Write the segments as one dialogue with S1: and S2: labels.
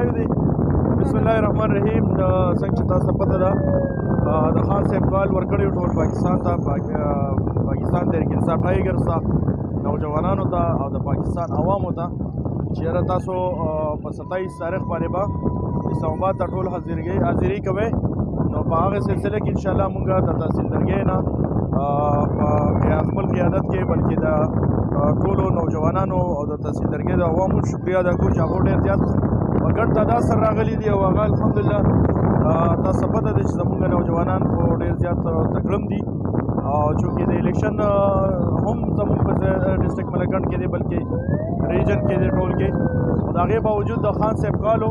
S1: شوی دی. بسم الله الرحمن الرحیم. څنګه چې تاسو ته پته ده د خان صاحب کال ورکړی ټول پاکستان ته، پاکستان تحریک انصاف ټایګرز ته، نوجوانانو ته او د پاکستان عوامو ته چې یاره تاسو په 27 تاریخ باندې به اسلام آباد ته ټول حاضري کوئ. نو په هغه سلسله کې انشاءالله مونږ د تحصیلدرګۍ نه خپل قیادت کې بلکې د ټولو نوجوانانو او د تحصیلدرګۍ د عوامو شکریه ادا کوو چې هغو ډېر زیات په ګډ تعداد سره راغلي دي او هغه الحمدلله تاسو ته پته ده چې زموږ نوجوانان خو ډېر زیات تکړم دي او چونکې د الیکشن هم زموږ په ډسټرکټ ملکنډ کې دی بلکې ریجن کې دی ټول کې، خو د هغې باوجود د خان صاحب کالو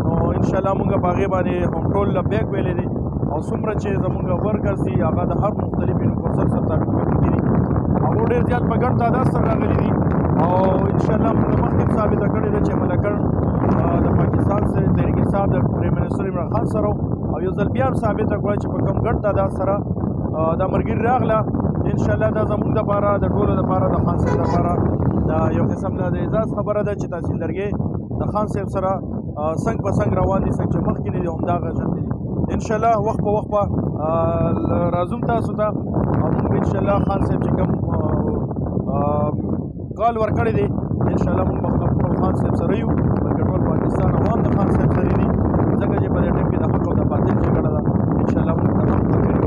S1: نو انشاءالله مونږ په هغې باندې هم ټول لبیک ویلی دی او څومره چې زموږ ورکرز دي هغه د هر مختلفینو فرصت سره تعقیب کوونکي دي، هغو ډېر زیات په ګډ تعداد سره راغلي دي او انشاءالله مونږ مخکې هم ثابته کړې ده چې ملکنډ د پاکستان تحریک انصاف د پریم منسټر عمران خان سره او یو ځل بیا هم ثابته کړه چې په کوم ګډ تعداد سره دا ملګري راغله. انشاءالله دا زموږ دپاره د ټولو دپاره د خان صاحب دپاره دا یو قسم د اعزاز خبره ده چې تحصیلدرګۍ د خان صاحب سره څنګ په څنګ روان دي، څنګه چې مخکې نه دي همدغه شانتې دي. انشاءالله وخت په وخت به راځم تاسو ته او مونږ انشاءالله خان صاحب چې کوم کال ورکړی دی انشاءالله مونږ به خپل خان صاحب سره یو، بلکې ټول پاکستان عوام د خان صاحب سره دي، ځکه چې په دې ټایم کې د حق او د باطل جګړه ده. انشاءالله مونږ د